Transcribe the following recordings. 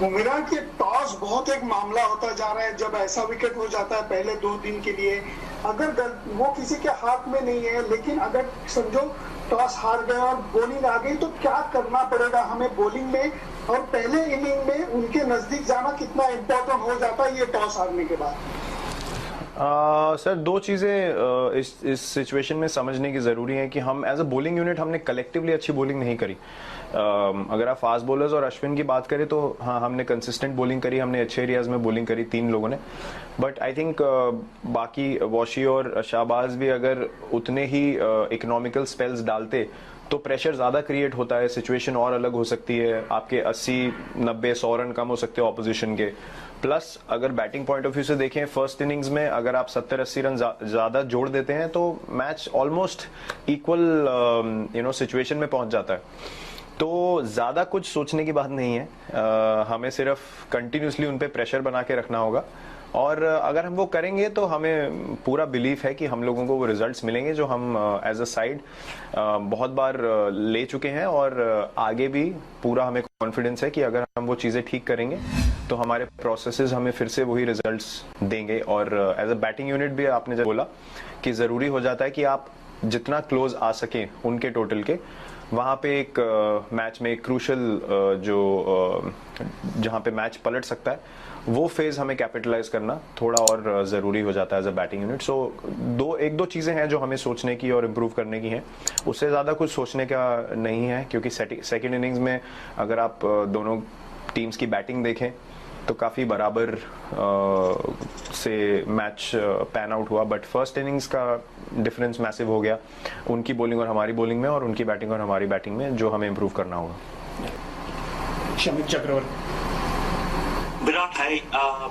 विराट, ये टॉस बहुत एक मामला होता जा रहा है। जब ऐसा विकेट हो जाता है पहले 2 दिन के लिए, अगर वो किसी के हाथ में नहीं है, लेकिन अगर समझो टॉस हार गए और बॉलिंग आ गई, तो क्या करना पड़ेगा हमें बॉलिंग में? और पहले इनिंग में उनके नजदीक जाना कितना इम्पोर्टेंट हो जाता है ये टॉस हारने के बाद? सर, दो चीज़ें इस सिचुएशन में समझने की ज़रूरी है कि हम एज अ बॉलिंग यूनिट हमने कलेक्टिवली अच्छी बॉलिंग नहीं करी। अगर आप फास्ट बॉलर्स और अश्विन की बात करें तो हाँ, हमने कंसिस्टेंट बॉलिंग करी, हमने अच्छे एरियाज में बॉलिंग करी, 3 लोगों ने। बट आई थिंक बाकी वॉशी और शाहबाज भी अगर उतने ही इकोनॉमिकल स्पेल्स डालते तो प्रेशर ज़्यादा क्रिएट होता है, सिचुएशन और अलग हो सकती है, आपके 80, 90, 100 रन कम हो सकते हैं ऑपोजिशन के। प्लस अगर बैटिंग पॉइंट ऑफ व्यू से देखें, फर्स्ट इनिंग्स में अगर आप 70-80 रन ज़्यादा जोड़ देते हैं तो मैच ऑलमोस्ट इक्वल सिचुएशन में पहुंच जाता है। तो ज़्यादा कुछ सोचने की बात नहीं है, हमें सिर्फ कंटिन्यूसली उन पे प्रेशर बना के रखना होगा। और अगर हम वो करेंगे तो हमें पूरा बिलीफ है कि हम लोगों को वो रिजल्ट्स मिलेंगे जो हम एज अ साइड बहुत बार ले चुके हैं। और आगे भी पूरा हमें कॉन्फिडेंस है कि अगर हम वो चीज़ें ठीक करेंगे तो हमारे प्रोसेसेस हमें फिर से वही रिजल्ट्स देंगे। और एज अ बैटिंग यूनिट भी आपने जब बोला कि ज़रूरी हो जाता है कि आप जितना क्लोज आ सकें उनके टोटल के, वहाँ पे एक मैच में एक क्रूशल जहाँ पे मैच पलट सकता है, वो फेज हमें कैपिटलाइज करना थोड़ा और ज़रूरी हो जाता है एज अ बैटिंग यूनिट। सो एक दो चीज़ें हैं जो हमें सोचने की और इम्प्रूव करने की हैं, उससे ज़्यादा कुछ सोचने का नहीं है। क्योंकि सेकेंड इनिंग्स में अगर आप दोनों टीम्स की बैटिंग देखें तो काफ़ी बराबर से मैच पैन आउट हुआ। बट फर्स्ट इनिंग्स का डिफरेंस मैसिव हो गया उनकी बॉलिंग और हमारी बॉलिंग में, और उनकी बैटिंग और हमारी बैटिंग में, जो हमें इम्प्रूव करना होगा। शमित चक्रवर्ती।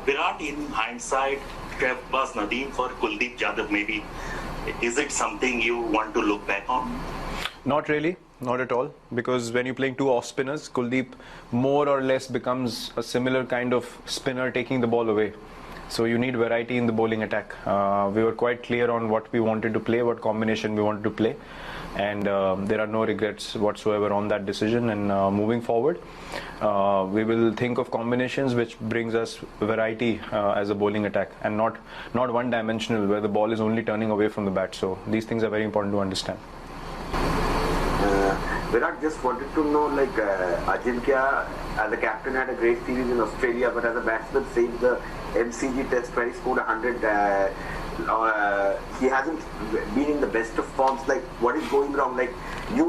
Virat, in hindsight, was Nadeem for Kuldeep Yadav maybe. Is it something you want to look back on? Not really, not at all. Because when you're playing two off spinners, Kuldeep more or less becomes a similar kind of spinner taking the ball away. So you need variety in the bowling attack. We were quite clear on what we wanted to play, what combination we wanted to play. And there are no regrets whatsoever on that decision. And moving forward, we will think of combinations which brings us variety as a bowling attack, and not one dimensional where the ball is only turning away from the bat. So these things are very important to understand. Virat, just wanted to know, like Ajinkya as a captain had a great series in Australia, but as a batsman saved the MCG test where he scored 100. He hasn't been in the best of forms. Like, what is going wrong? Like, you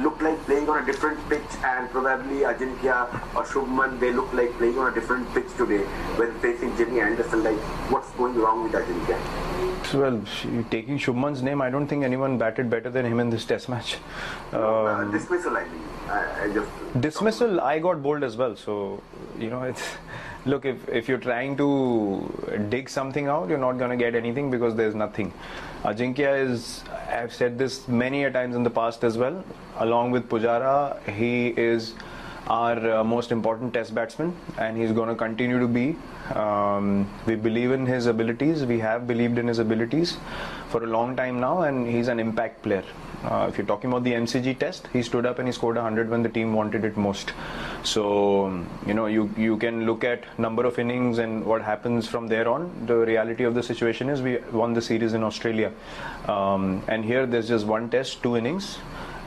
look like playing on a different pitch, and probably Ajinkya or Shubman, they look like playing on a different pitch today when facing Jimmy Anderson. Like, what's going wrong with Ajinkya? Well, taking Shubman's name, I don't think anyone batted better than him in this test match. Dismissal, I mean. I just Dismissal, I got bowled as well. So, it's... Look, if you're trying to dig something out, you're not going to get anything because there's nothing. Ajinkya is, I've said this many a times in the past as well, along with Pujara, he is our most important test batsman, and he's going to continue to be. We believe in his abilities, we have believed in his abilities for a long time now, and he's an impact player. If you're talking about the MCG test, he stood up and he scored 100 when the team wanted it most. So, you can look at number of innings and what happens from there on. The reality of the situation is we won the series in Australia. And here there's just one test, 2 innings.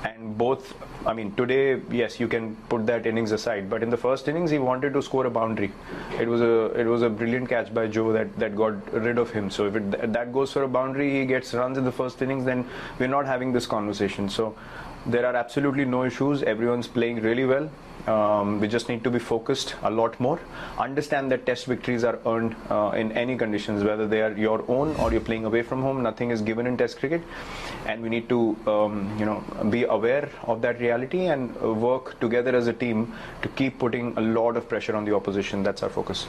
And both, I mean, today, yes, you can put that innings aside. But in the first innings, he wanted to score a boundary. It was a brilliant catch by Joe that got rid of him. So if that goes for a boundary, he gets runs in the first innings, then we're not having this conversation. So there are absolutely no issues. Everyone's playing really well. We just need to be focused a lot more. Understand that test victories are earned in any conditions, whether they are your own or you're playing away from home. Nothing is given in test cricket, and we need to be aware of that reality and work together as a team to keep putting a lot of pressure on the opposition. That's our focus.